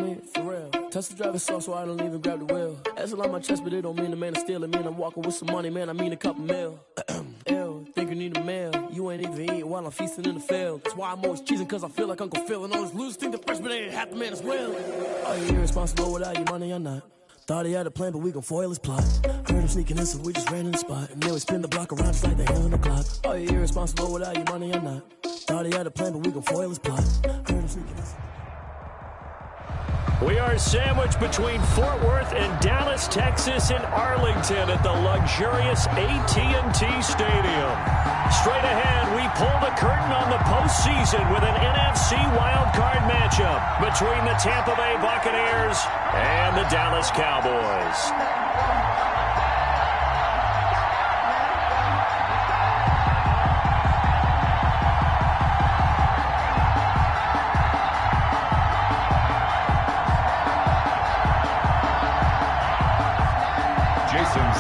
mean, for real. Tesla driving soft, so I don't even grab the wheel. That's a lot on my chest, but it don't mean the man is stealing. Mean I'm walking with some money, man. I mean a couple mil. Ew, think you need a meal. You ain't even eating while I'm feasting in the field. That's why I'm always cheesing, cause I feel like Uncle Phil. And all this losers think the freshman ain't half the man as well. Are you irresponsible without your money or not? Thought he had a plan, but we gon' foil his plot. Heard him sneaking in, so we just ran in the spot. And then we spin the block around just like the hand on the clock. Are you irresponsible without your money or not? Thought he had a plan, but we gon' foil his plot. Heard him sneaking in. We are sandwiched between Fort Worth and Dallas, Texas, and Arlington at the luxurious AT&T Stadium. Straight ahead, we pull the curtain on the postseason with an NFC wildcard matchup between the Tampa Bay Buccaneers and the Dallas Cowboys.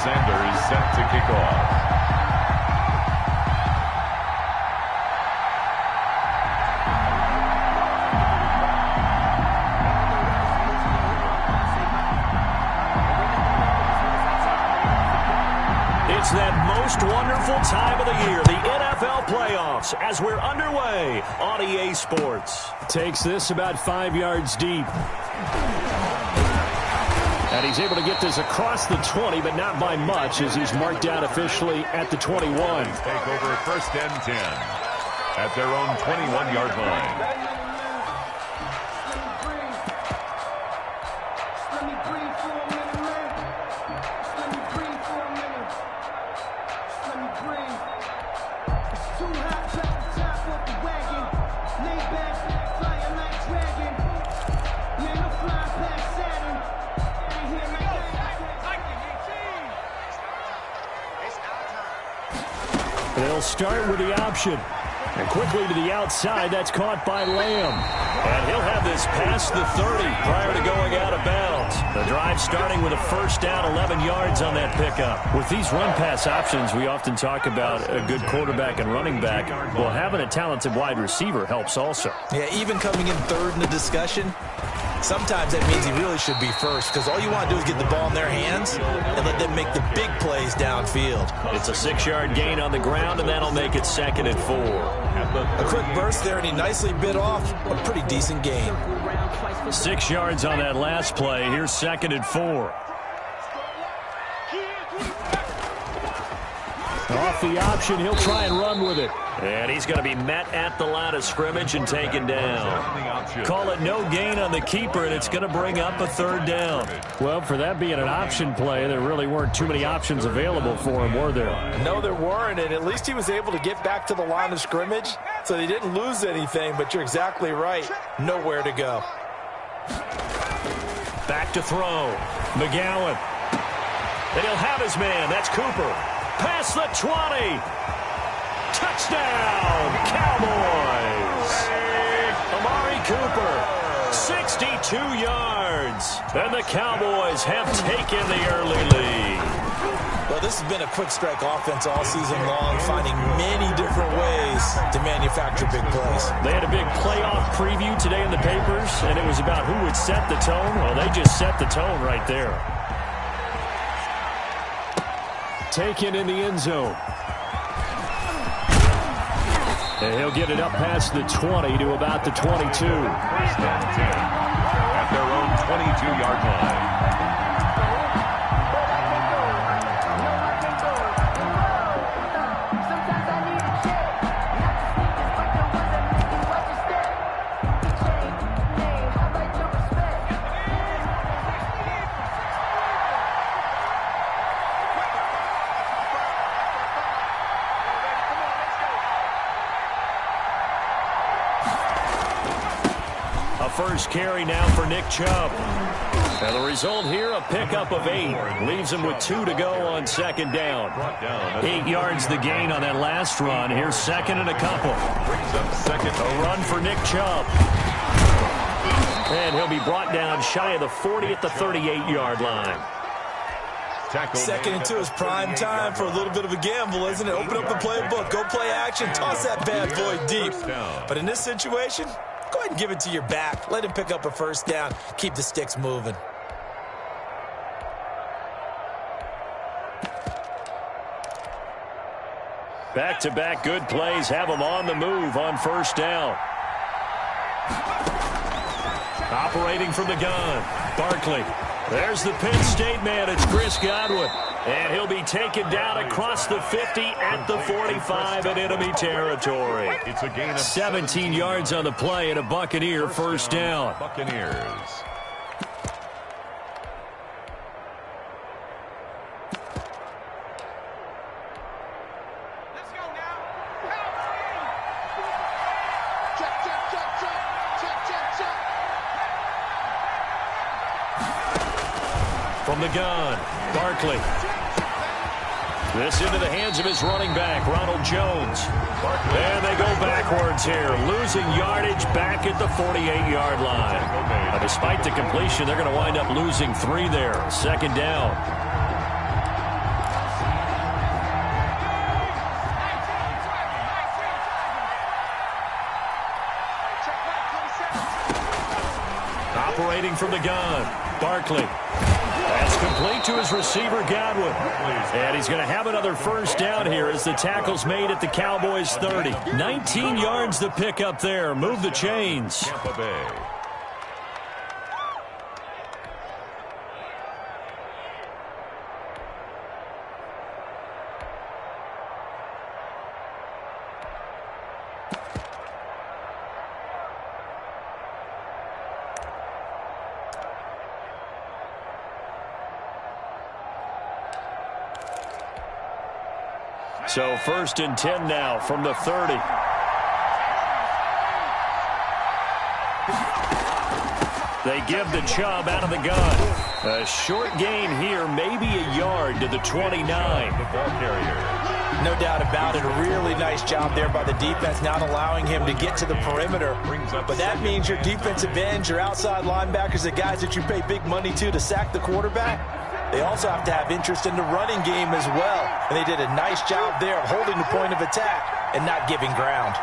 Sanders set to kick off. It's that most wonderful time of the year, the NFL playoffs, as we're underway on EA Sports. Takes this about 5 yards deep. And he's able to get this across the 20, but not by much, as he's marked down officially at the 21. Take over first and 10 at their own 21-yard line. They'll start with the option. And quickly to the outside, that's caught by Lamb. And he'll have this past the 30 prior to going out of bounds. The drive starting with a first down, 11 yards on that pickup. With these run-pass options, we often talk about a good quarterback and running back. Well, having a talented wide receiver helps also. Yeah, even coming in third in the discussion, sometimes that means he really should be first, because all you want to do is get the ball in their hands and let them make the big plays downfield. It's a 6-yard gain on the ground, and that'll make it 2nd and 4. A quick burst there, and he nicely bit off a pretty decent gain. 6 yards on that last play. Here's 2nd and 4. Off the option, he'll try and run with it. And he's going to be met at the line of scrimmage and taken down. Call it no gain on the keeper, and it's going to bring up a 3rd down. Well, for that being an option play, there really weren't too many options available for him, were there? No, there weren't, and at least he was able to get back to the line of scrimmage, so he didn't lose anything, but you're exactly right. Nowhere to go. Back to throw. McGowan. And he'll have his man. That's Cooper. Past the 20. Touchdown, Cowboys. Amari Cooper, 62 yards. And the Cowboys have taken the early lead. Well, this has been a quick strike offense all season long, finding many different ways to manufacture big plays. They had a big playoff preview today in the papers, and it was about who would set the tone. Well, they just set the tone right there. Taken in the end zone. And he'll get it up past the 20 to about the 22. At their own 22-yard line. First carry now for Nick Chubb. And the result here, a pickup of 8. Leaves him with 2 to go on 2nd down. 8 yards the gain on that last run. Here's 2nd and a couple. A run for Nick Chubb. And he'll be brought down shy of the 40 at the 38-yard line. 2nd and 2 is prime time for a little bit of a gamble, isn't it? Open up the playbook, go play action, toss that bad boy deep. But in this situation, go ahead and give it to your back. Let him pick up a first down. Keep the sticks moving. Back-to-back good plays have them on the move on first down. Operating from the gun, Barkley. There's the Penn State man. It's Chris Godwin. And he'll be taken down across the 50 at the 45 in enemy territory. It's a gain of 17 yards on the play and a Buccaneer first down. Buccaneers. From the gun, Barkley. This into the hands of his running back, Ronald Jones. And they go backwards here, losing yardage back at the 48-yard line. Now, despite the completion, they're going to wind up losing 3 there. Second down. Operating from the gun, Barkley. That's complete to his receiver, Godwin. And he's going to have another first down here as the tackle's made at the Cowboys' 30. 19 yards to pick up there. Move the chains. Tampa Bay. So first and 10 now from the 30. They give the Chubb out of the gun. A short gain here, maybe a yard to the 29. The ball carrier. No doubt about it. A really nice job there by the defense, not allowing him to get to the perimeter. But that means your defensive ends, your outside linebackers, the guys that you pay big money to sack the quarterback, they also have to have interest in the running game as well. And they did a nice job there of holding the point of attack and not giving ground.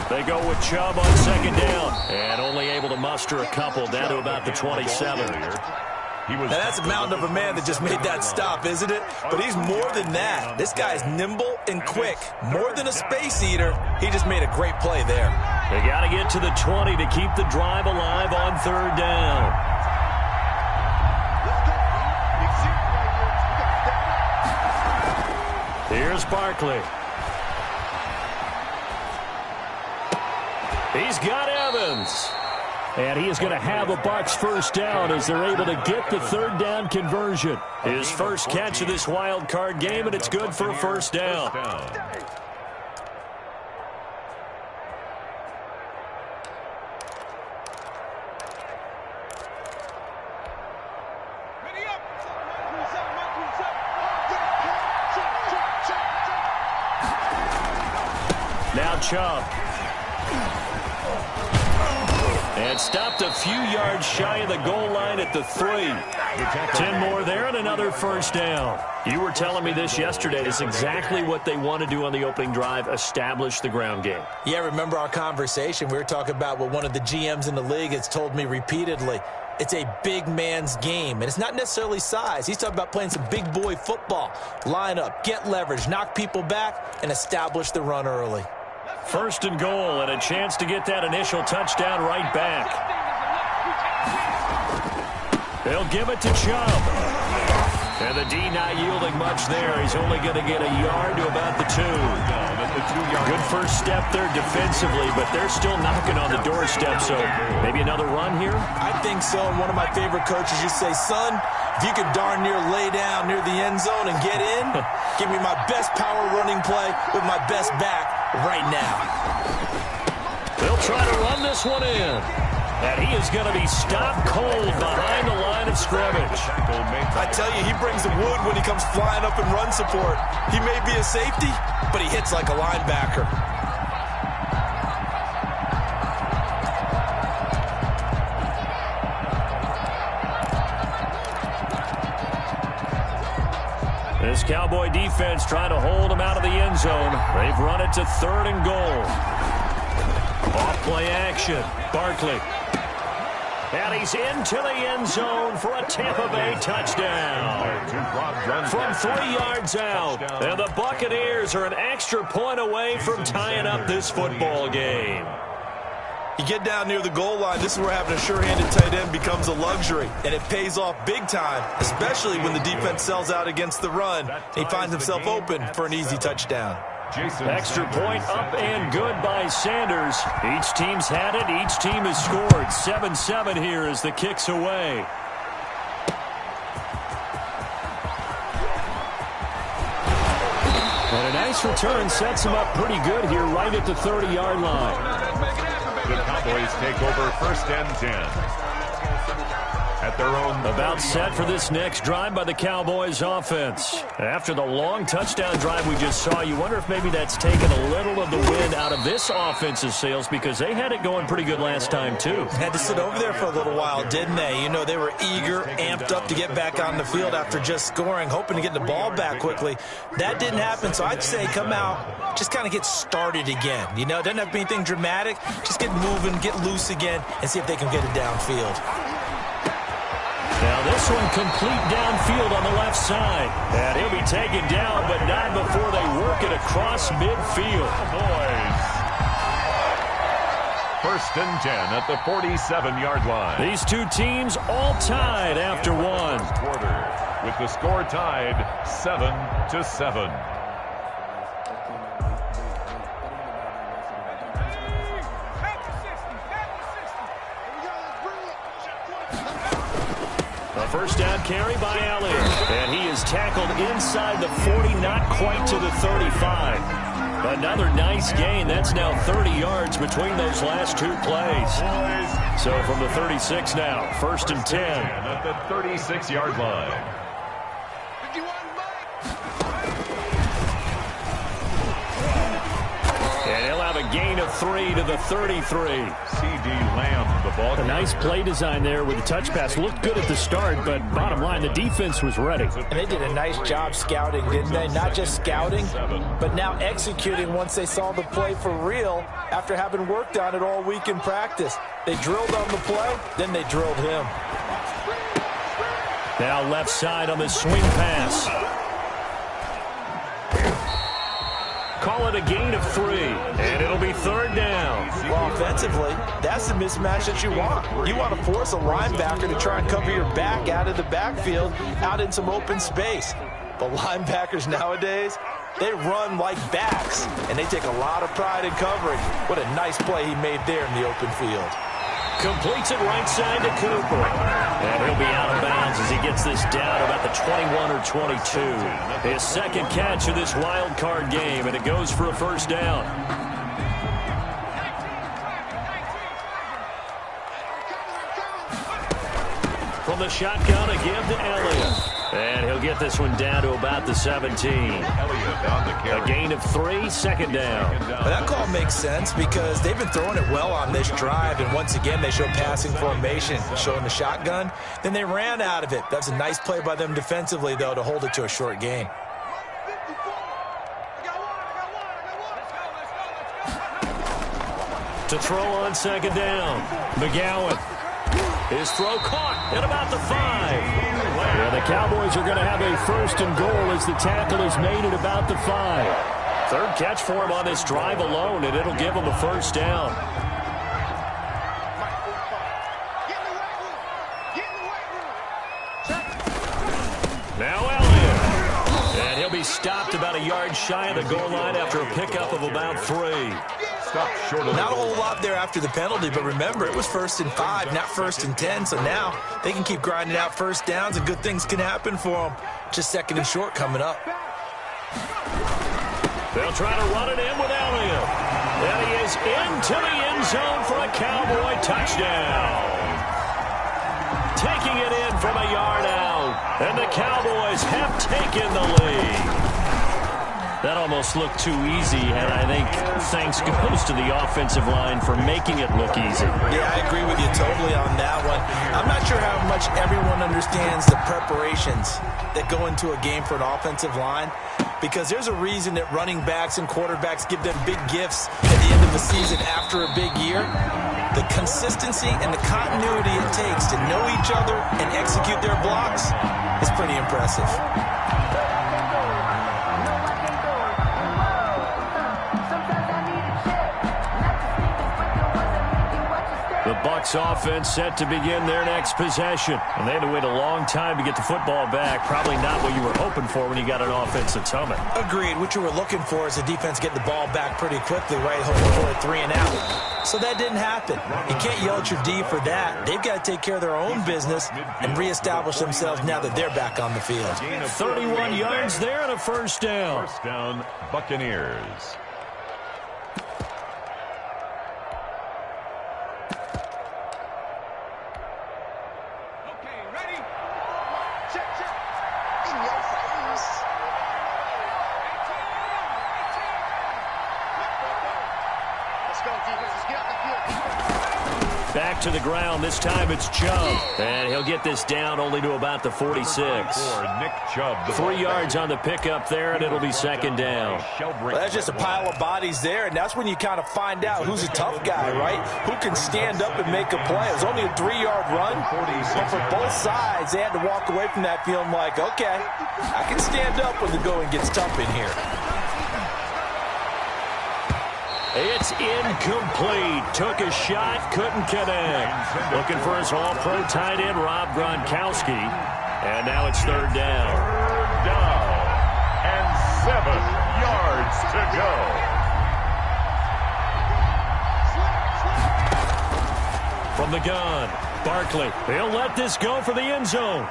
They go with Chubb on second down. And only able to muster a couple down to about the 27. Now that's a mountain of a man that just made that stop, isn't it? But he's more than that. This guy's nimble and quick. More than a space eater. He just made a great play there. They got to get to the 20 to keep the drive alive on third down. Here's Barkley. He's got Evans. And he is going to have a Bucs first down as they're able to get the third down conversion. His first catch of this wild card game, and it's good for a first down. Now Chubb. And stopped a few yards shy of the goal line at the 3. 10 more there and another first down. You were telling me this yesterday. It's exactly what they want to do on the opening drive, establish the ground game. Yeah, remember our conversation? We were talking about what one of the GMs in the league has told me repeatedly. It's a big man's game, and it's not necessarily size. He's talking about playing some big boy football. Line up, get leverage, knock people back, and establish the run early. First and goal, and a chance to get that initial touchdown right back. They'll give it to Chubb. And the D not yielding much there. He's only going to get a yard to about the 2. Good first step there defensively, but they're still knocking on the doorstep, so maybe another run here? I think so, and one of my favorite coaches used to say, son, if you could darn near lay down near the end zone and get in, give me my best power running play with my best back right now. They'll try to run this one in. And he is going to be stopped cold behind the line of scrimmage. I tell you, he brings the wood when he comes flying up in run support. He may be a safety, but he hits like a linebacker. This Cowboy defense trying to hold him out of the end zone. They've run it to 3rd and goal. Off-play action. Barkley. And he's into the end zone for a Tampa Bay touchdown. From 3 yards out. And the Buccaneers are an extra point away from tying up this football game. You get down near the goal line, this is where having a sure-handed tight end becomes a luxury, and it pays off big time, especially when the defense sells out against the run. He finds himself open for an easy touchdown. Extra point up and good by Sanders. Each team's had it. Each team has scored. 7-7 here as the kick's away. And a nice return sets him up pretty good here right at the 30-yard line. The Cowboys take over 1st and 10. At their own. About set for this next drive by the Cowboys offense. After the long touchdown drive we just saw, you wonder if maybe that's taken a little of the wind out of this offense's sails, because they had it going pretty good last time too. Had to sit over there for a little while, didn't they? You know, they were eager, amped up to get back on the field after just scoring, hoping to get the ball back quickly. That didn't happen, so I'd say come out, just kind of get started again. You know, it doesn't have to be anything dramatic. Just get moving, get loose again, and see if they can get it downfield. Now this one complete downfield on the left side. And he'll be taken down, but not before they work it across midfield. Boys. 1st and 10 at the 47-yard line. These two teams all tied after one. Quarter, with the score tied 7-7. A first down carry by Elliott. And he is tackled inside the 40, not quite to the 35. Another nice gain. That's now 30 yards between those last two plays. So from the 36 now, 1st and 10. At the 36-yard line. And he'll have a gain of 3 to the 33. C.D. Lamb, the ball. A nice play design there with the touch pass. Looked good at the start, but bottom line, the defense was ready. And they did a nice job scouting, didn't they? Not just scouting, but now executing once they saw the play for real after having worked on it all week in practice. They drilled on the play, then they drilled him. Now left side on the swing pass. Call it a gain of 3, and it'll be 3rd down. Well, offensively, that's the mismatch that you want. You want to force a linebacker to try and cover your back out of the backfield, out in some open space. But linebackers nowadays, they run like backs, and they take a lot of pride in covering. What a nice play he made there in the open field. Completes it right side to Cooper. And he'll be out of bounds as he gets this down about the 21 or 22. His second catch of this wild card game, and it goes for a first down. From the shotgun, a give to Elliott. And he'll get this one down to about the 17. A gain of 3, 2nd down. But that call makes sense because they've been throwing it well on this drive, and once again they show passing formation, showing the shotgun. Then they ran out of it. That's a nice play by them defensively, though, to hold it to a short gain. To throw on 2nd down, McGowan. His throw caught at about the 5. And the Cowboys are going to have a 1st and goal as the tackle is made at about the 5. Third catch for him on this drive alone, and it'll give him a first down. Now Elliott. And he'll be stopped about a yard shy of the goal line after a pickup of about 3. Not a whole lot there after the penalty, but remember, it was 1st and 5, not 1st and 10, so now they can keep grinding out first downs and good things can happen for them. Just 2nd and short coming up. They'll try to run it in with Elliott. And he is into the end zone for a Cowboy touchdown. Taking it in from a yard out, and the Cowboys have taken the lead. That almost looked too easy, and I think thanks goes to the offensive line for making it look easy. Yeah, I agree with you totally on that one. I'm not sure how much everyone understands the preparations that go into a game for an offensive line, because there's a reason that running backs and quarterbacks give them big gifts at the end of the season after a big year. The consistency and the continuity it takes to know each other and execute their blocks is pretty impressive. The Bucs offense set to begin their next possession. And they had to wait a long time to get the football back. Probably not what you were hoping for when you got an offense that's humming. Agreed. What you were looking for is the defense getting the ball back pretty quickly, right? Hoping for a 3 and out. So that didn't happen. You can't yell at your D for that. They've got to take care of their own business and reestablish themselves now that they're back on the field. 31 yards there and a first down. First down, Buccaneers. Back to the ground. This time it's Chubb. And he'll get this down only to about the 46. Nick Chubb. 3 yards on the pickup there, and it'll be second down. Well, that's just a pile of bodies there, and that's when you kind of find out who's a tough guy, right? Who can stand up and make a play. It was only a 3-yard run, but for both sides, they had to walk away from that feeling like, okay, I can stand up when the going gets tough in here. It's incomplete. Took a shot, couldn't connect. Looking for his all-pro tight end, Rob Gronkowski. And now it's third down. Third down. And 7 yards to go. From the gun, Barkley. He'll let this go for the end zone.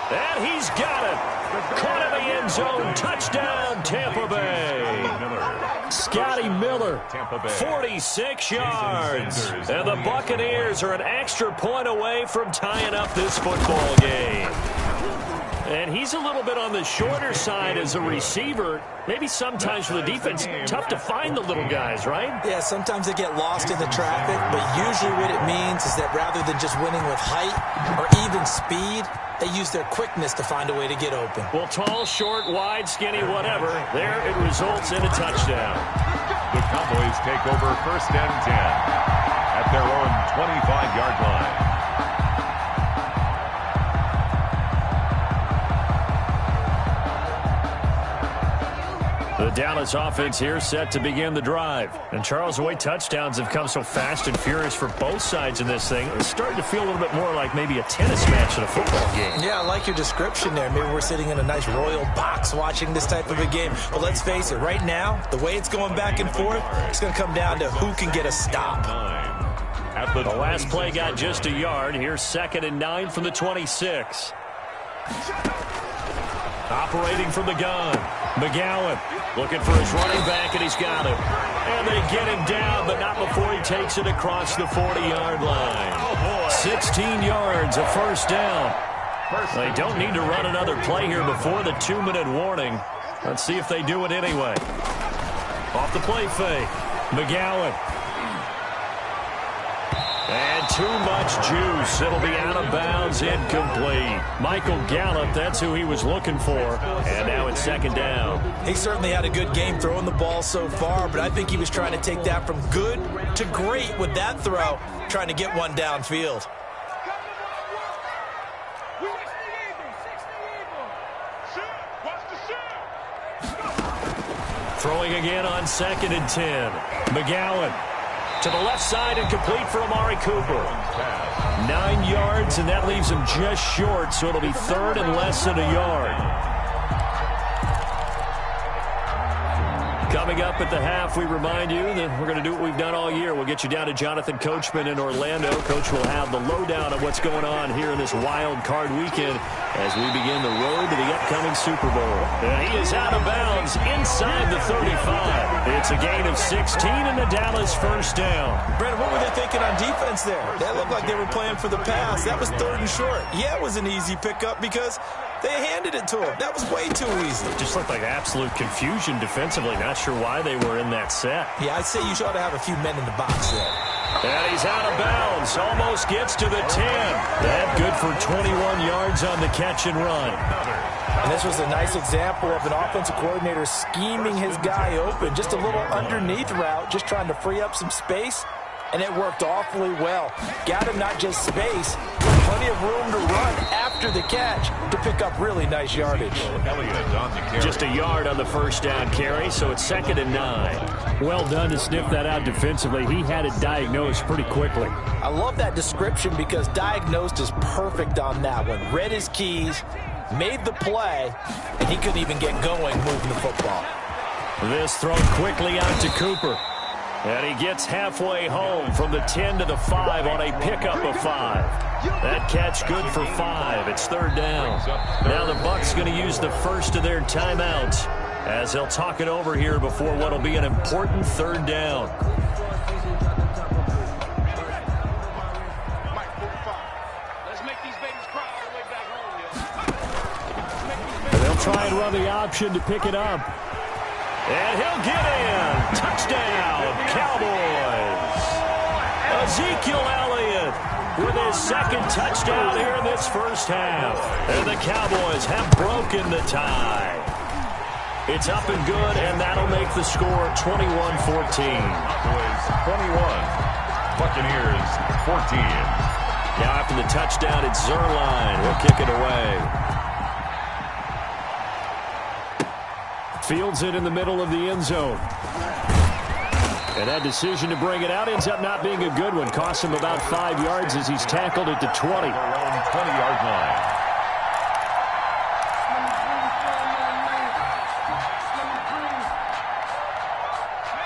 And he's got it. Caught in the end zone. Touchdown, Tampa Bay. Scotty Miller, 46 yards. And the Buccaneers are an extra point away from tying up this football game. And he's a little bit on the shorter side as a receiver. Maybe sometimes for the defense, tough to find the little guys, right? Yeah, sometimes they get lost in the traffic, but usually what it means is that rather than just winning with height or even speed, they use their quickness to find a way to get open. Well, tall, short, wide, skinny, whatever, there it results in a touchdown. The Cowboys take over first and 10 at their own 25-yard line. The Dallas offense here set to begin the drive. And Charles, the way touchdowns have come so fast and furious for both sides in this thing, it's starting to feel a little bit more like maybe a tennis match in a football game. Yeah, I like your description there. Maybe we're sitting in a nice royal box watching this type of a game. But let's face it, right now, the way it's going back and forth, it's going to come down to who can get a stop. The last play got just a yard. Here's 2nd and 9 from the 26. Operating from the gun, McGowan looking for his running back, and he's got him. And they get him down, but not before he takes it across the 40-yard line. 16 yards, a first down. They don't need to run another play here before the 2-minute warning. Let's see if they do it anyway. Off the play fake, McGowan. And too much juice. It'll be out of bounds, incomplete. Michael Gallup, that's who he was looking for. And now it's 2nd down. He certainly had a good game throwing the ball so far, but I think he was trying to take that from good to great with that throw, trying to get one downfield. Throwing again on 2nd and 10. McGowan. To the left side and complete for Amari Cooper. 9 yards, and that leaves him just short, so it'll be 3rd and less than a yard. Coming up at the half, we remind you that we're going to do what we've done all year. We'll get you down to Jonathan Coachman in Orlando. Coach will have the lowdown of what's going on here in this wild card weekend as we begin the road to the upcoming Super Bowl. And he is out of bounds inside the 35. It's a gain of 16 and the Dallas first down. Brandon, what were they thinking on defense there? That looked like they were playing for the pass. That was 3rd and short. Yeah, it was an easy pickup because They handed it to him. That was way too easy. Just looked like absolute confusion defensively. Not sure why they were in that set. Yeah, I'd say you ought to have a few men in the box there. And he's out of bounds. Almost gets to the 10. That good for 21 yards on the catch and run. And this was a nice example of an offensive coordinator scheming his guy open. Just a little underneath route, just trying to free up some space. And it worked awfully well. Got him not just space, but plenty of room to run after the catch to pick up really nice yardage. Just a yard on the first down carry, so it's 2nd and 9. Well done to sniff that out defensively. He had it diagnosed pretty quickly. I love that description because diagnosed is perfect on that one. Read his keys, made the play, and he couldn't even get going moving the football. This thrown quickly out to Cooper. And he gets halfway home from the 10 to the 5 on a pickup of 5. That catch good for 5. It's 3rd down. Now the Bucs going to use the first of their timeouts as they'll talk it over here before what will be an important 3rd down. They'll try and run the option to pick it up. And he'll get in. Touchdown, Cowboys. Ezekiel Elliott with his 2nd touchdown here in this first half. And the Cowboys have broken the tie. It's up and good, and that'll make the score 21-14. Cowboys 21, Buccaneers 14. Now after the touchdown, it's Zerline. He'll kick it away. Fields it in the middle of the end zone. And that decision to bring it out ends up not being a good one. Costs him about 5 yards as he's tackled at the 20. Their own 20-yard line.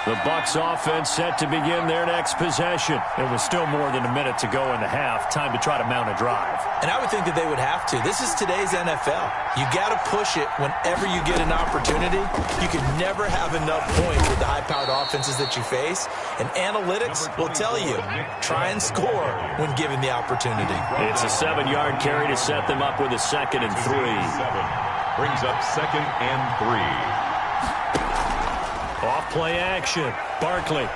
The Bucs offense set to begin their next possession. It was still more than a minute to go in the half. Time to try to mount a drive. And I would think that they would have to. This is today's NFL. You got to push it whenever you get an opportunity. You can never have enough points with the high-powered offenses that you face. And analytics will tell you, try and score when given the opportunity. It's a 7-yard carry to set them up with a 2nd and 3. Brings up 2nd and 3. Off play action. Barkley.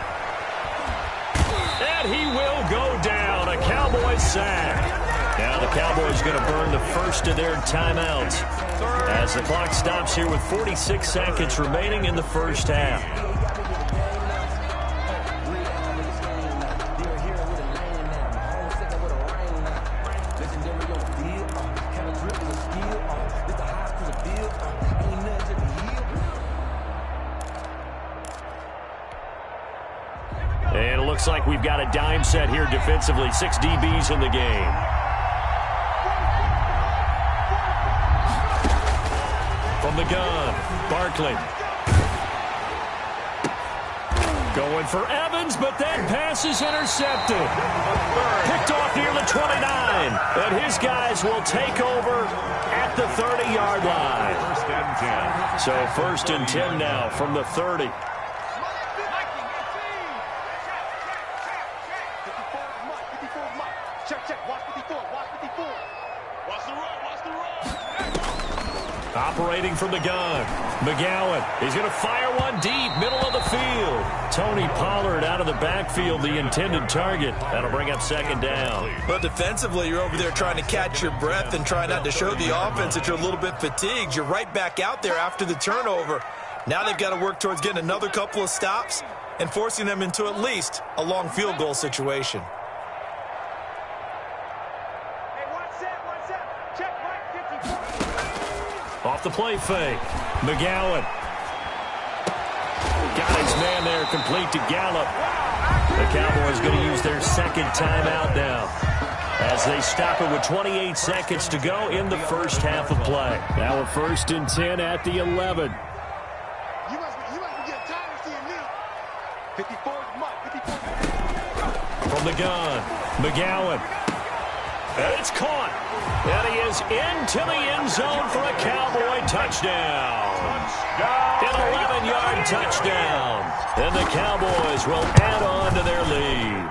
And he will go down. A Cowboys sack. Now the Cowboys going to burn the first of their timeouts as the clock stops here with 46 seconds remaining in the first half. And it looks like we've got a dime set here defensively. 6 DBs in the game. From the gun, Barkley. Going for Evans, but that pass is intercepted. Picked off near the 29. And his guys will take over at the 30-yard line. So 1st and 10 now from the 30. Operating from the gun. McGowan. He's going to fire one deep, middle of the field. Tony Pollard out of the backfield, the intended target. That'll bring up 2nd down. But defensively, you're over there trying to catch your breath and try not to show the offense that you're a little bit fatigued. You're right back out there after the turnover. Now they've got to work towards getting another couple of stops and forcing them into at least a long field goal situation. Off the play fake. McGowan. Got his man there, complete to Gallup. The Cowboys going to use their 2nd timeout now as they stop it with 28 seconds to go in the first half of play. Now a 1st and 10 at the 11. You must be getting tired of seeing me. 54 is Mike. 54. From the gun, McGowan. And it's caught. And he is into the end zone for a Cowboy touchdown. An 11-yard touchdown. And the Cowboys will add on to their lead.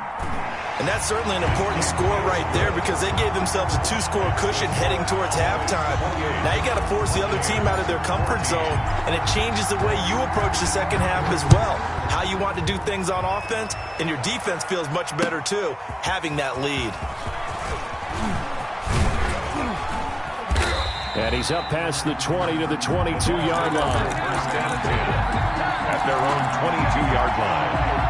And that's certainly an important score right there because they gave themselves a 2-score cushion heading towards halftime. Now you got to force the other team out of their comfort zone, and it changes the way you approach the second half as well. How you want to do things on offense, and your defense feels much better too, having that lead. And he's up past the 20 to the 22-yard line. At their own 22-yard line.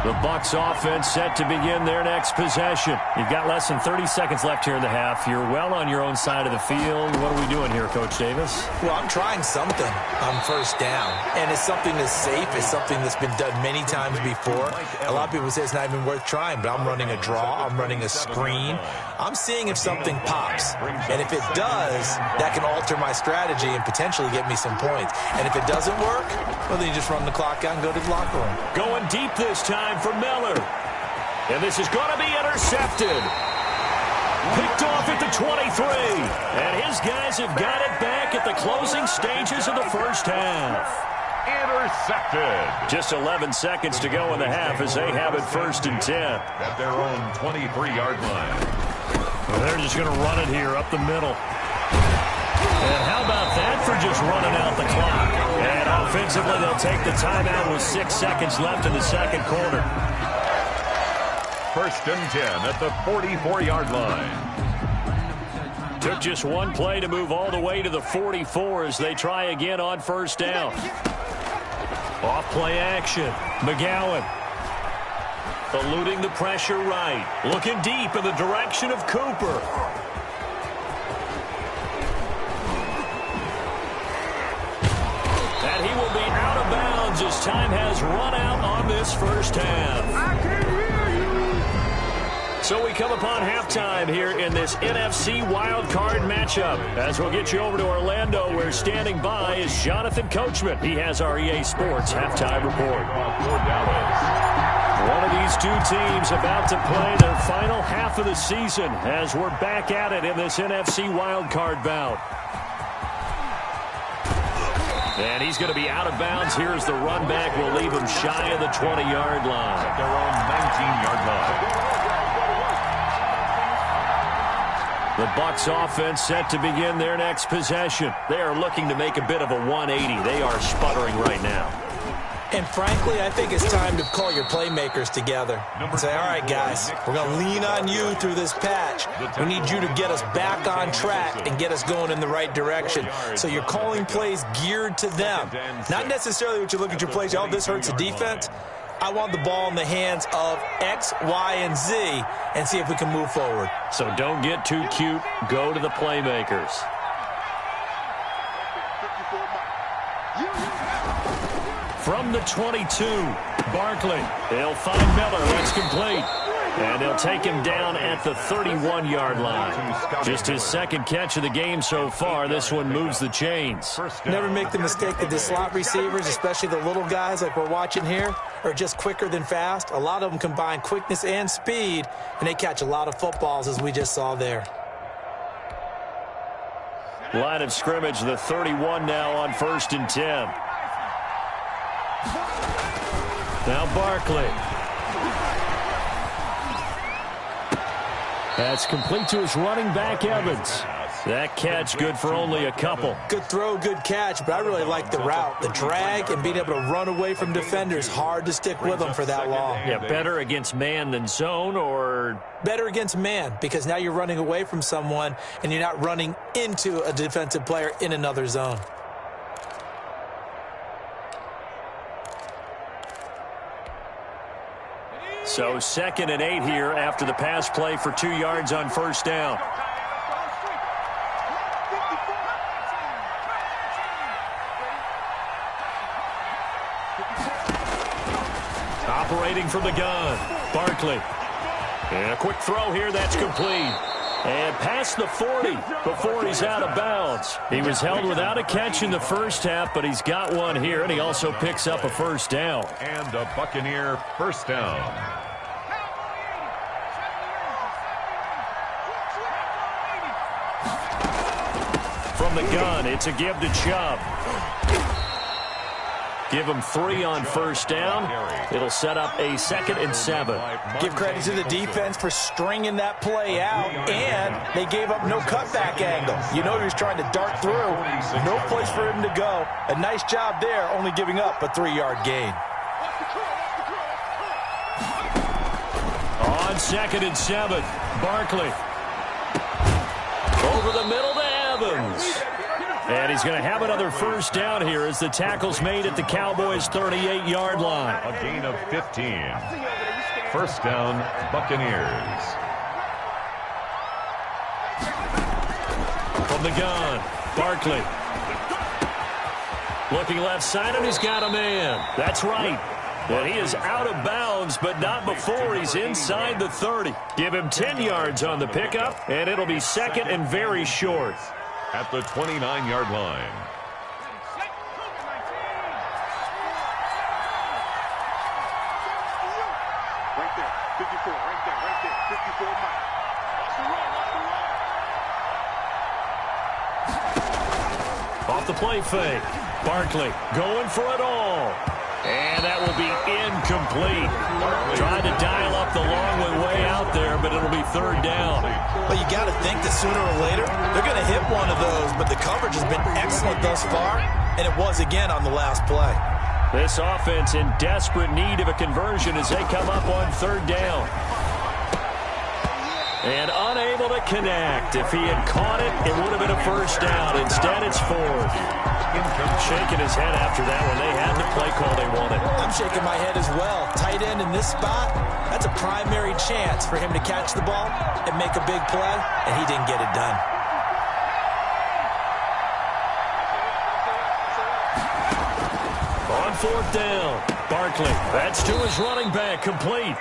The Bucs offense set to begin their next possession. You've got less than 30 seconds left here in the half. You're well on your own side of the field. What are we doing here, Coach Davis? Well, I'm trying something on first down, and it's something that's safe. It's something that's been done many times before. A lot of people say it's not even worth trying, but I'm running a draw. I'm running a screen. I'm seeing if something pops, and if it does, that can alter my strategy and potentially get me some points. And if it doesn't work, well, then you just run the clock out and go to the locker room. Going deep this time for Miller. And this is going to be intercepted. Picked off at the 23. And his guys have got it back at the closing stages of the first half. Intercepted. Just 11 seconds to go in the half as they have it 1st and 10. At their own 23-yard line. Well, they're just going to run it here up the middle. And how about that for just running out the clock? And offensively, they'll take the timeout with 6 seconds left in the second quarter. 1st and 10 at the 44-yard line. Took just one play to move all the way to the 44 as they try again on first down. Off play action. McGowan. Eluding the pressure right. Looking deep in the direction of Cooper. And he will be out of bounds as time has run out on this first half. So we come upon halftime here in this NFC wildcard matchup. As we'll get you over to Orlando, where standing by is Jonathan Coachman. He has our EA Sports halftime report. One of these two teams about to play their final half of the season as we're back at it in this NFC wildcard bout. And he's going to be out of bounds. Here's the run back. Will leave him shy of the 20-yard line. At their own 19-yard line. The Bucs offense set to begin their next possession. They are looking to make a bit of a 180. They are sputtering right now. And frankly, I think it's time to call your playmakers together and say, all right, guys, we're going to lean on you through this patch. We need you to get us back on track and get us going in the right direction. So you're calling plays geared to them. Not necessarily what you look at your plays, oh, this hurts the defense. I want the ball in the hands of X, Y, and Z and see if we can move forward. So don't get too cute. Go to the playmakers. From the 22, Barkley. They'll find Miller. That's complete. And they'll take him down at the 31-yard line. Just his second catch of the game so far. This one moves the chains. Never make the mistake that the slot receivers, especially the little guys like we're watching here, are just quicker than fast. A lot of them combine quickness and speed, and they catch a lot of footballs, as we just saw there. Line of scrimmage, the 31 now on 1st and 10. Now Barkley. That's complete to his running back, Evans. That catch good for only a couple. Good throw, good catch, but I really like the route. The drag and being able to run away from defenders. Hard to stick with them for that long. Yeah, better against man than zone, or? Better against man, because now you're running away from someone and you're not running into a defensive player in another zone. So 2nd and 8 here after the pass play for 2 yards on first down. Operating from the gun, Barkley. And a quick throw here, that's complete. And past the 40 before he's out of bounds. He was held without a catch in the first half, but he's got one here, and he also picks up a first down. And a Buccaneer first down. From the gun, it's a give to Chubb. Give them 3 on first down. It'll set up a 2nd and 7. Give credit to the defense for stringing that play out, and they gave up no cutback angle. You know he was trying to dart through. No place for him to go. A nice job there, only giving up a 3-yard gain. On 2nd and 7, Barkley. Over the middle to Evans. And he's going to have another first down here as the tackle's made at the Cowboys' 38-yard line. A gain of 15. First down, Buccaneers. From the gun, Barkley. Looking left side, and he's got a man. That's right. And he is out of bounds, but not before he's inside the 30. Give him 10 yards on the pickup, and it'll be 2nd and very short. At the 29-yard line. Right there, 54, right there, 54 Mike. Off the play fake. Barkley going for it all. And that will be incomplete. Trying to dial up the long way out there, but it'll be 3rd down. Well, you got to think that sooner or later they're going to hit one of those, but the coverage has been excellent thus far, and it was again on the last play. This offense in desperate need of a conversion as they come up on 3rd down. And unable to connect. If he had caught it, it would have been a first down. Instead, it's 4th. Shaking his head after that one. They had the play call they wanted. I'm shaking my head as well. Tight end in this spot, that's a primary chance for him to catch the ball and make a big play, and he didn't get it done. On 4th down, Barkley. That's to his running back, complete.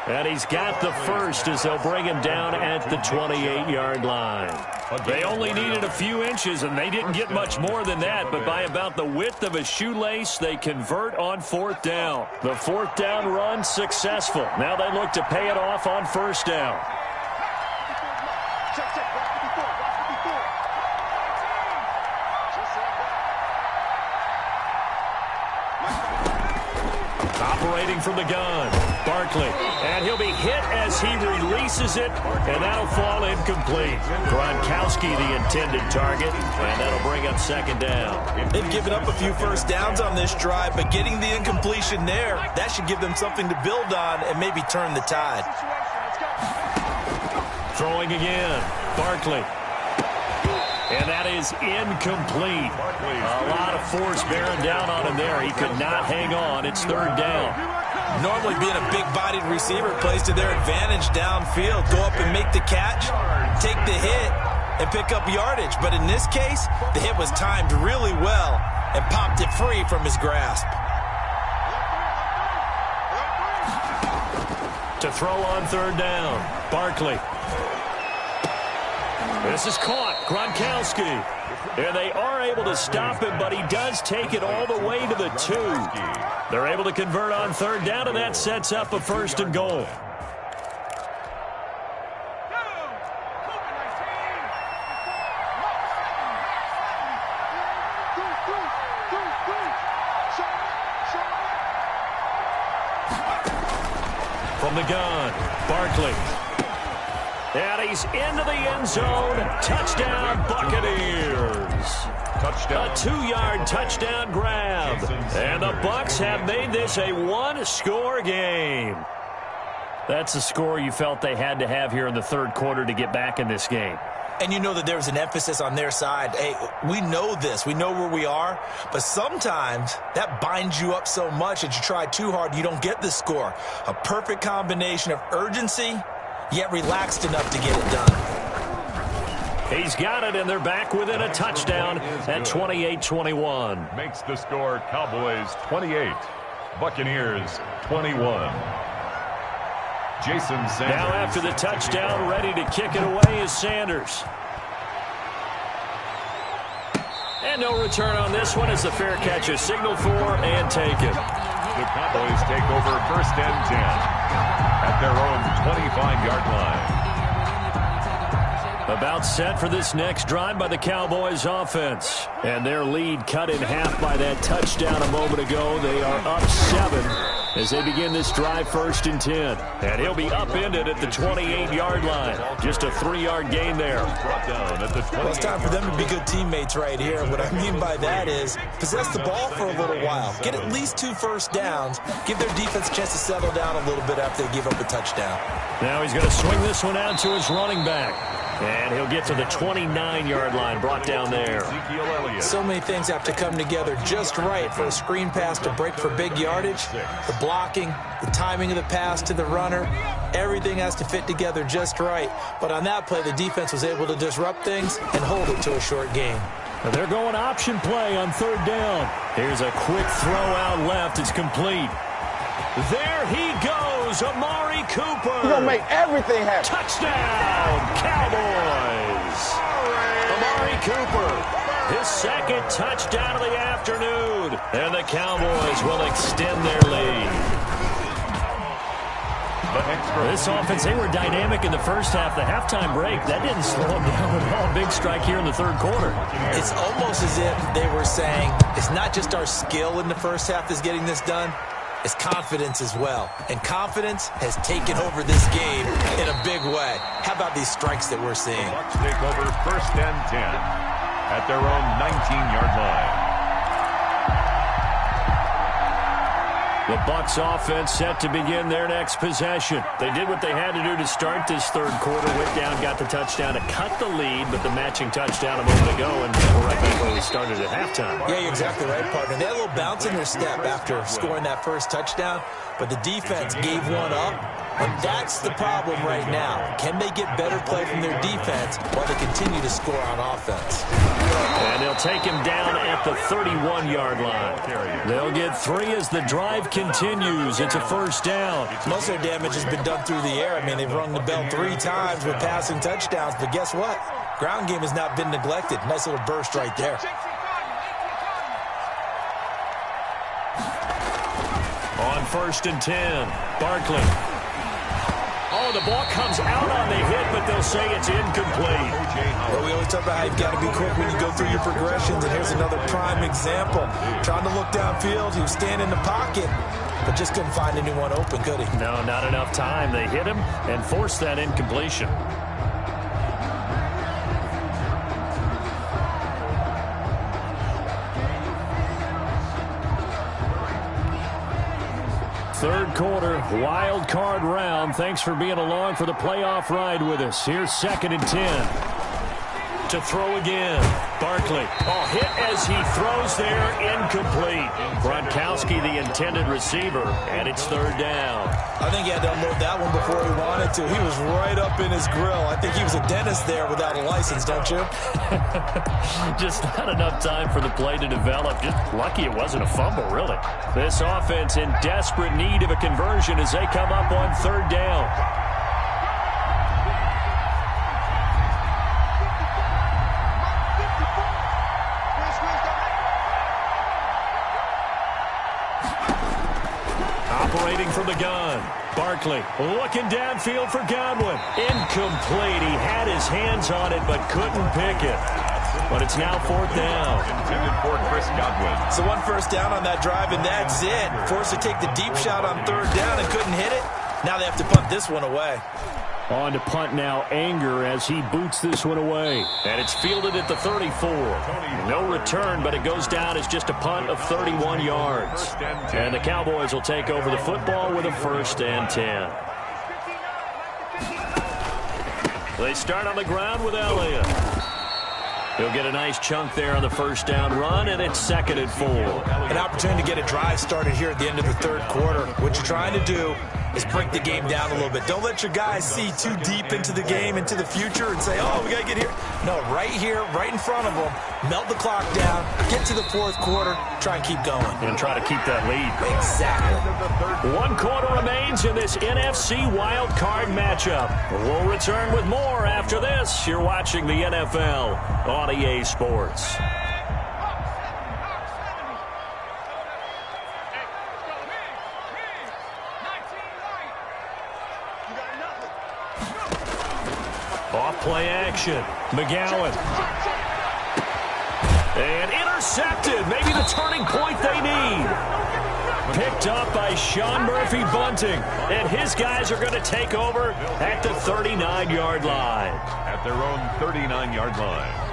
And he's got the first as they'll bring him down at the 28-yard line. They only needed a few inches, and they didn't get much more than that. But by about the width of a shoelace, they convert on 4th down. The 4th down run successful. Now they look to pay it off on first down. Operating from the gun, Barkley. And he'll be hit as he releases it, and that'll fall incomplete. Gronkowski, the intended target, and that'll bring up 2nd down. They've given up a few first downs on this drive, but getting the incompletion there, that should give them something to build on and maybe turn the tide. Throwing again, Barkley. And that is incomplete. A lot of force bearing down on him there. He could not hang on. It's 3rd down. Normally being a big-bodied receiver plays to their advantage downfield. Go up and make the catch, take the hit, and pick up yardage. But in this case, the hit was timed really well and popped it free from his grasp. To throw on 3rd down, Barkley. This is caught, Gronkowski. And they are able to stop him, but he does take it all the way to the 2. They're able to convert on 3rd down, and that sets up a 1st and goal. From the gun, Barkley. And he's into the end zone. Touchdown, Buccaneers. Touchdown. A 2-yard touchdown grab. And the Bucs have made this a 1-score game. That's the score you felt they had to have here in the 3rd quarter to get back in this game. And you know that there was an emphasis on their side. Hey, we know this. We know where we are. But sometimes that binds you up so much that you try too hard, you don't get the score. A perfect combination of urgency, yet relaxed enough to get it done. He's got it, and they're back within a touchdown at 28-21. Makes the score Cowboys 28, Buccaneers 21. Jason Sanders. Now after the touchdown, ready to kick it away is Sanders. And no return on this one as the fair catch is signaled for and taken. The Cowboys take over 1st and 10 at their own 25-yard line. About set for this next drive by the Cowboys offense. And their lead cut in half by that touchdown a moment ago. They are up 7 as they begin this drive 1st and 10. And he'll be upended at the 28-yard line. Just a 3-yard gain there. Well, it's time for them to be good teammates right here. What I mean by that is possess the ball for a little while. Get at least 2 first downs. Give their defense a chance to settle down a little bit after they give up a touchdown. Now he's going to swing this one out to his running back. And he'll get to the 29-yard line, brought down there. So many things have to come together just right for a screen pass to break for big yardage. The blocking, the timing of the pass to the runner, everything has to fit together just right. But on that play, the defense was able to disrupt things and hold it to a short gain. And they're going option play on 3rd down. Here's a quick throw out left. It's complete. There he goes, Amari Cooper. He's going to make everything happen. Touchdown, Cowboys. Amari Cooper, his 2nd touchdown of the afternoon. And the Cowboys will extend their lead. This offense, they were dynamic in the first half. The halftime break, that didn't slow them down at all. Big strike here in the 3rd quarter. It's almost as if they were saying, it's not just our skill in the first half that's getting this done. It's confidence as well. And confidence has taken over this game in a big way. How about these strikes that we're seeing? Bucs take over 1st and 10 at their own 19-yard line. The Bucs offense set to begin their next possession. They did what they had to do to start this 3rd quarter. Went down, got the touchdown to cut the lead, but the matching touchdown a moment ago, and we're right back where we started at halftime. Yeah, you're exactly right, partner. They had a little bounce in their step after scoring that first touchdown, but the defense gave one up, and that's the problem right now. Can they get better play from their defense while they continue to score on offense? And they'll take him down at the 31-yard line. They'll get 3 as the drive continues. It's a 1st down. Most of their damage has been done through the air. I mean, they've rung the bell 3 times with passing touchdowns, but guess what? Ground game has not been neglected. Nice little burst right there. On 1st and 10, Barkley. Oh, the ball comes out on the hit, but they'll say it's incomplete. Well, we always talk about how you've got to be quick when you go through your progressions, and here's another prime example. Trying to look downfield, he was standing in the pocket, but just couldn't find anyone open, could he? No, not enough time. They hit him and forced that incompletion. Third quarter, wild card round. Thanks for being along for the playoff ride with us. Here's 2nd and 10. To throw again. Barkley. Oh, hit as he throws there. Incomplete. Gronkowski, the intended receiver, and it's 3rd down. I think he had to unload that one before he wanted to. He was right up in his grill. I think he was a dentist there without a license, don't you? Just not enough time for the play to develop. Just lucky it wasn't a fumble, really. This offense in desperate need of a conversion as they come up on 3rd down. Operating from the gun. Barkley looking downfield for Godwin. Incomplete. He had his hands on it but couldn't pick it. But it's now 4th down. Intended for Chris Godwin. So 1 first down on that drive, and that's it. Forced to take the deep shot on 3rd down and couldn't hit it. Now they have to punt this one away. On to punt now, Anger, as he boots this one away. And it's fielded at the 34. No return, but it goes down as just a punt of 31 yards. And the Cowboys will take over the football with a 1st and 10. They start on the ground with Elliott. He'll get a nice chunk there on the 1st down run, and it's 2nd and 4. An opportunity to get a drive started here at the end of the 3rd quarter. What you're trying to do is break the game down a little bit. Don't let your guys see too deep into the game, into the future, and say, oh, we got to get here. No, right here, right in front of them, melt the clock down, get to the 4th quarter, try and keep going. And try to keep that lead. Exactly. 1 quarter remains in this NFC wild card matchup. We'll return with more after this. You're watching the NFL on EA Sports. Off play action. McGowan. And intercepted. Maybe the turning point they need. Picked up by Sean Murphy-Bunting. And his guys are going to take over at the 39-yard line. At their own 39-yard line.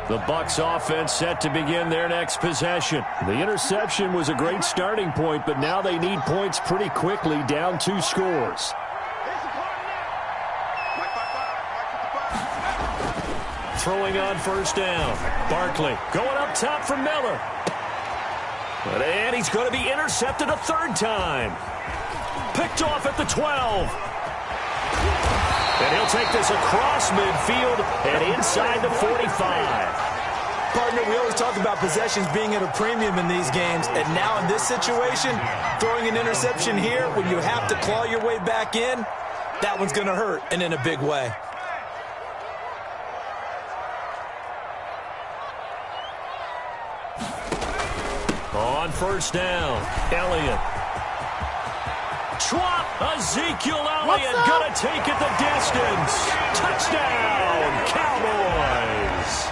The Bucs offense set to begin their next possession. The interception was a great starting point, but now they need points pretty quickly, down 2 scores. Throwing on first down. Barkley going up top for Miller. And he's going to be intercepted a 3rd time. Picked off at the 12. And he'll take this across midfield and inside the 45. Partner, we always talk about possessions being at a premium in these games, and now in this situation, throwing an interception here when you have to claw your way back in, that one's going to hurt, and in a big way. On first down, Elliott. Schwab, Ezekiel Elliott going to take it the distance. Touchdown, Cowboys.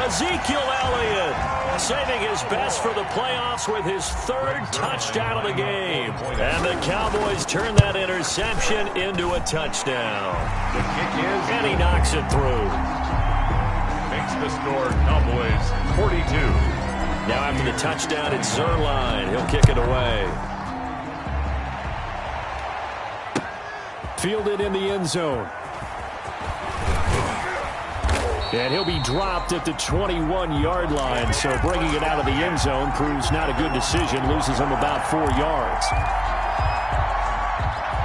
Ezekiel Elliott saving his best for the playoffs with his 3rd touchdown of the game. And the Cowboys turn that interception into a touchdown. The kick is... And he knocks it through. Makes the score Cowboys 42. Now after the touchdown, it's Zerline. He'll kick it away. Fielded in the end zone. And he'll be dropped at the 21-yard line, so bringing it out of the end zone proves not a good decision, loses him about 4 yards.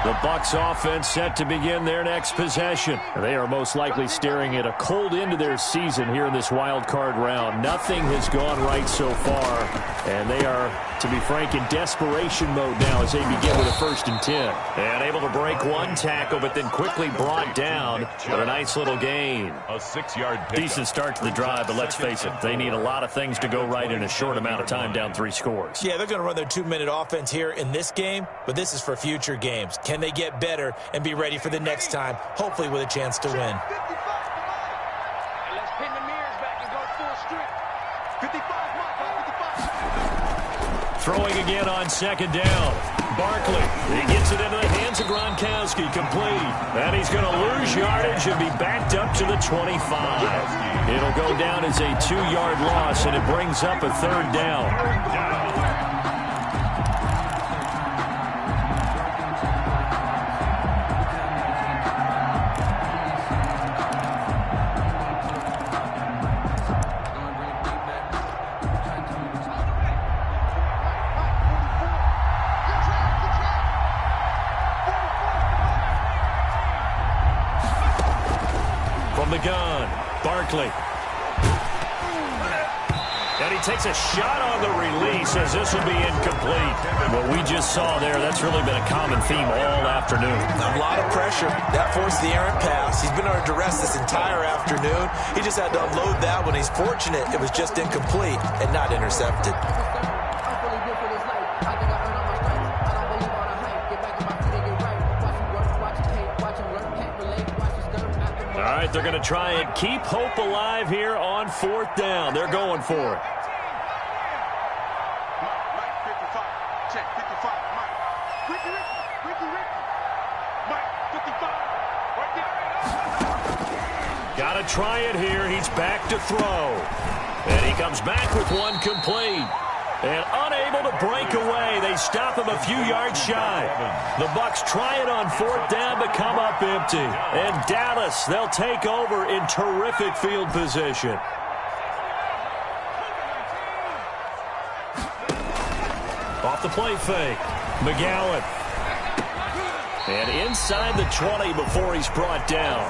The Bucs offense set to begin their next possession. They are most likely staring at a cold end to their season here in this wild card round. Nothing has gone right so far, and they are, to be frank, in desperation mode now as they begin with a 1st and 10. And able to break one tackle, but then quickly brought down for a nice little gain. A 6-yard pickup. Decent start to the drive, but let's face it, they need a lot of things to go right in a short amount of time, down 3 scores. Yeah, they're going to run their 2-minute offense here in this game, but this is for future games. Can they get better and be ready for the next time, hopefully with a chance to win? Let's pin the mirrors back and go full strip. 55, Mike, 55. Throwing again on 2nd down. Barkley, he gets it into the hands of Gronkowski, complete. And he's going to lose yardage and be backed up to the 25. It'll go down as a 2-yard loss, and it brings up a 3rd down. The gun, Barkley. And he takes a shot on the release as this will be incomplete. What we just saw there, that's really been a common theme all afternoon. A lot of pressure. That forced the errant pass. He's been under duress this entire afternoon. He just had to unload that one. He's fortunate it was just incomplete and not intercepted. All right, they're going to try and keep hope alive here on 4th down. They're going for it. Mike, 55. Check, 55. Mike. Ricky. Mike, 55. Right there. Got to try it here. He's back to throw. And he comes back with one complete. And unable to break away. They stop him a few yards shy. The Bucs try it on 4th down but come up empty. And Dallas, they'll take over in terrific field position. Off the play fake. McGowan. And inside the 20 before he's brought down.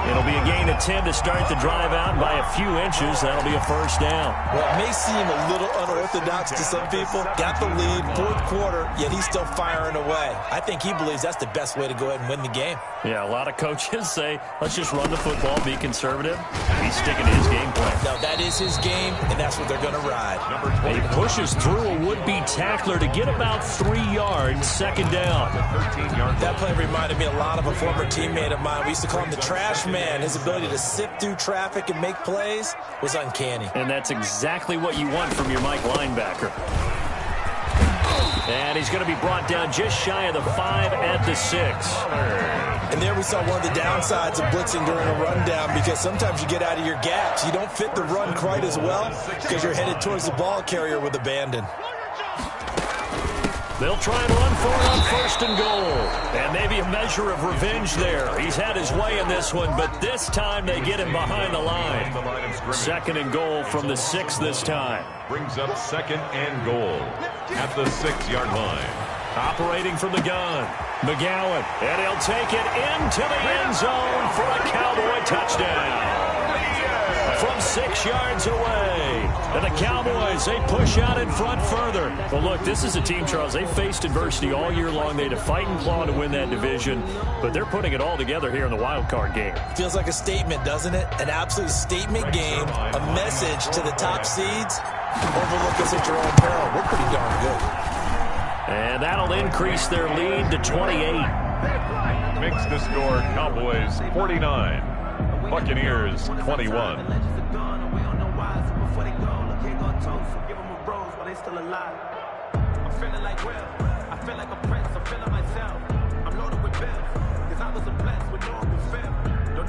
It'll be a gain of 10 to start the drive out. By a few inches, that'll be a first down. Well, it may seem a little unorthodox to some people. Got the lead, fourth quarter, yet he's still firing away. I think he believes that's the best way to go ahead and win the game. Yeah, a lot of coaches say, let's just run the football, be conservative. He's sticking to his game plan. No, that is his game, and that's what they're going to ride. He pushes through a would-be tackler to get about 3 yards, second down. That play reminded me a lot of a former teammate of mine. We used to call him the trash man. His ability to sift through traffic and make plays was uncanny. And that's exactly what you want from your Mike linebacker. And he's going to be brought down just shy of the 5 at the 6. And there we saw one of the downsides of blitzing during a rundown, because sometimes you get out of your gaps. You don't fit the run quite as well because you're headed towards the ball carrier with abandon. They'll try and run for it on first and goal. And maybe a measure of revenge there. He's had his way in this one, but this time they get him behind the line. Second and goal from the 6 this time. Brings up second and goal at the 6-yard line. Operating from the gun, McGowan. And he'll take it into the end zone for a Cowboy touchdown. From 6 yards away. And the Cowboys, they push out in front further. Well, look, this is a team, Charles. They faced adversity all year long. They had to fight and claw to win that division. But they're putting it all together here in the wild card game. Feels like a statement, doesn't it? An absolute statement game. A message to the top seeds. Overlook us at your own peril. We're pretty darn good. And that'll increase their lead to 28. Makes the score Cowboys 49. Buccaneers 21.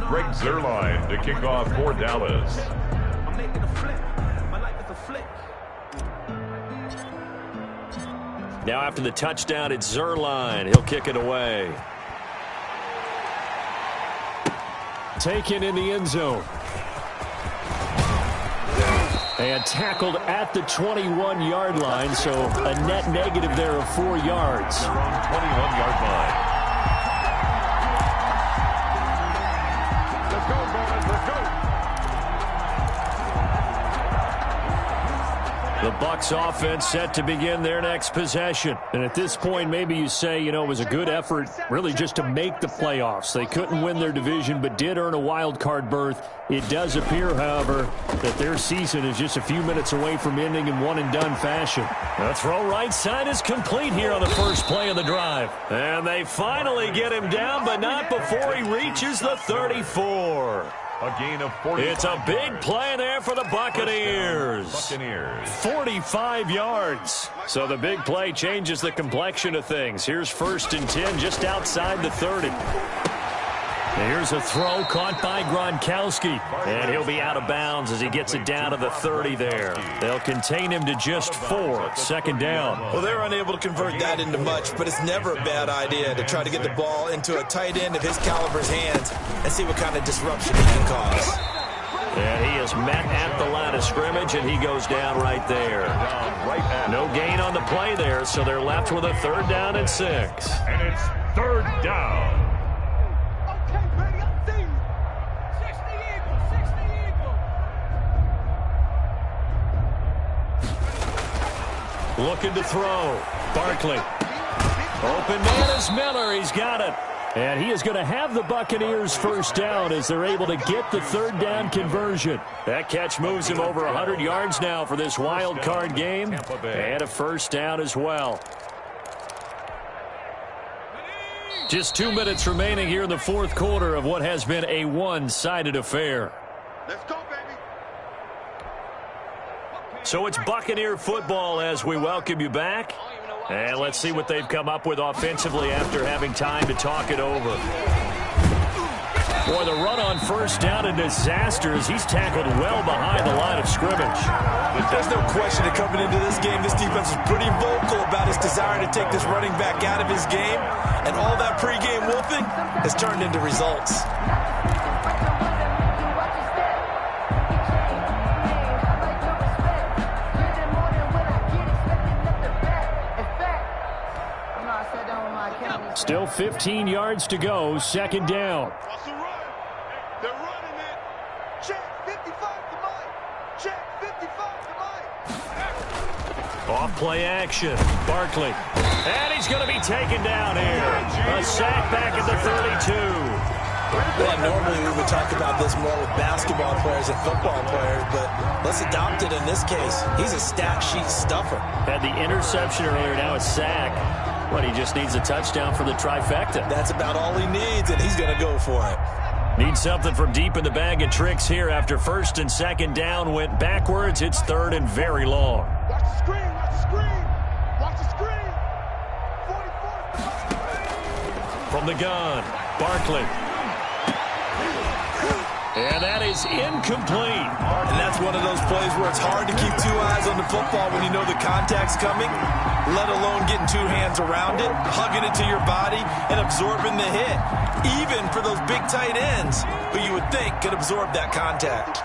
Greg Zuerlein to kick off for Dallas. Now after the touchdown, it's Zuerlein. He'll kick it away. Taken in the end zone. And tackled at the 21-yard line, so a net negative there of 4 yards. They're on 21-yard line. Let's go, boys, let's go. The Bucs offense set to begin their next possession. And at this point, maybe you say, you know, it was a good effort really just to make the playoffs. They couldn't win their division but did earn a wild card berth. It does appear, however, that their season is just a few minutes away from ending in one-and-done fashion. The throw right side is complete here on the first play of the drive. And they finally get him down, but not before he reaches the 34. A gain of 40. It's a big play there for the Buccaneers. 45 yards. So the big play changes the complexion of things. Here's first and 10 just outside the 30. Here's a throw caught by Gronkowski. And he'll be out of bounds as he gets it down to the 30 there. They'll contain him to just 4. Second down. Well, they're unable to convert that into much, but it's never a bad idea to try to get the ball into a tight end of his caliber's hands and see what kind of disruption he can cause. And he is met at the line of scrimmage, and he goes down right there. No gain on the play there, so they're left with a 3rd down and 6. And it's 3rd down. Looking to throw. Barkley. Open man is Miller. He's got it. And he is going to have the Buccaneers first down as they're able to get the 3rd down conversion. That catch moves him over 100 yards now for this wild card game. And a first down as well. Just 2 minutes remaining here in the 4th quarter of what has been a one-sided affair. Let's go, baby. So it's Buccaneer football as we welcome you back. And let's see what they've come up with offensively after having time to talk it over. Boy, the run on first down a disaster as he's tackled well behind the line of scrimmage. There's no question that coming into this game, this defense is pretty vocal about his desire to take this running back out of his game. And all that pregame wolfing has turned into results. Still 15 yards to go, second down. Russell run. They're running it. Check 55 to Mike. Check 55 to Mike. Off play action. Barkley. And he's going to be taken down here. A sack back at the 32. Yeah, normally we would talk about this more with basketball players and football players, but let's adopt it in this case. He's a stat sheet stuffer. Had the interception earlier, now a sack. But he just needs a touchdown for the trifecta. That's about all he needs, and he's going to go for it. Needs something from deep in the bag of tricks here after first and second down went backwards. It's third and very long. Watch the screen. Watch the screen. Watch the screen. 44. From the gun, Barkley. And that is incomplete. And that's one of those plays where it's hard to keep two eyes on the football when you know the contact's coming, let alone getting two hands around it, hugging it to your body, and absorbing the hit. Even for those big tight ends who you would think could absorb that contact.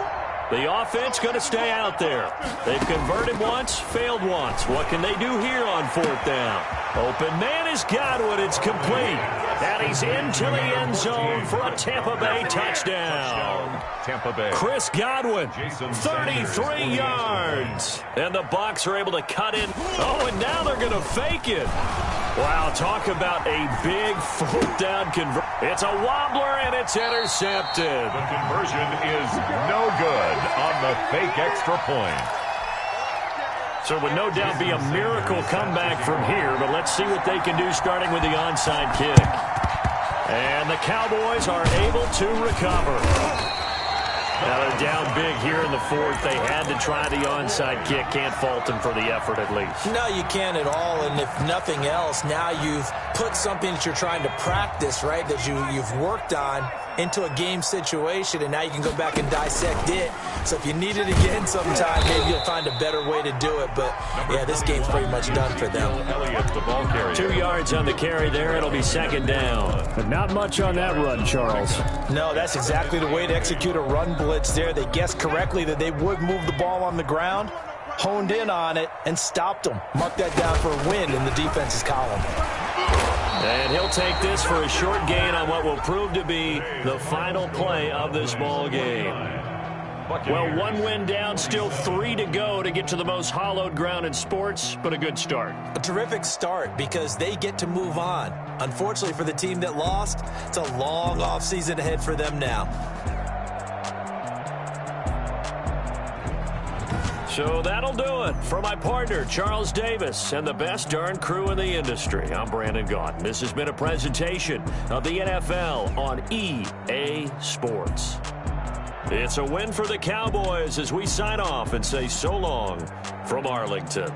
The offense going to stay out there. They've converted once, failed once. What can they do here on fourth down? Open man is Godwin. It's complete. And he's into the end zone for a Tampa Bay touchdown. Tampa Bay. Chris Godwin, 33 yards. And the Bucs are able to cut in. Oh, and now they're going to fake it. Wow, talk about a big fourth down conversion. It's a wobbler, and it's intercepted. The conversion is no good on the fake extra point. So it would no doubt be a miracle comeback from here, but let's see what they can do starting with the onside kick. And the Cowboys are able to recover. Now they're down big here in the fourth. They had to try the onside kick. Can't fault them for the effort at least. No, you can't at all. And if nothing else, now you've put something that you're trying to practice, right, that you've worked on into a game situation, and now you can go back and dissect it. So if you need it again sometime, maybe you'll find a better way to do it. But, yeah, this game's pretty much done for them. Elliott, the ball carrier. 2 yards on the carry there. It'll be second down. But not much on that run, Charles. No, that's exactly the way to execute a run blitz there. They guessed correctly that they would move the ball on the ground, honed in on it, and stopped them. Mark that down for a win in the defense's column. And he'll take this for a short gain on what will prove to be the final play of this ball game. Well, one win down, still 3 to go to get to the most hallowed ground in sports, but a good start. A terrific start because they get to move on. Unfortunately for the team that lost, it's a long offseason ahead for them now. So that'll do it for my partner, Charles Davis, and the best darn crew in the industry. I'm Brandon Gaudin. This has been a presentation of the NFL on EA Sports. It's a win for the Cowboys as we sign off and say so long from Arlington.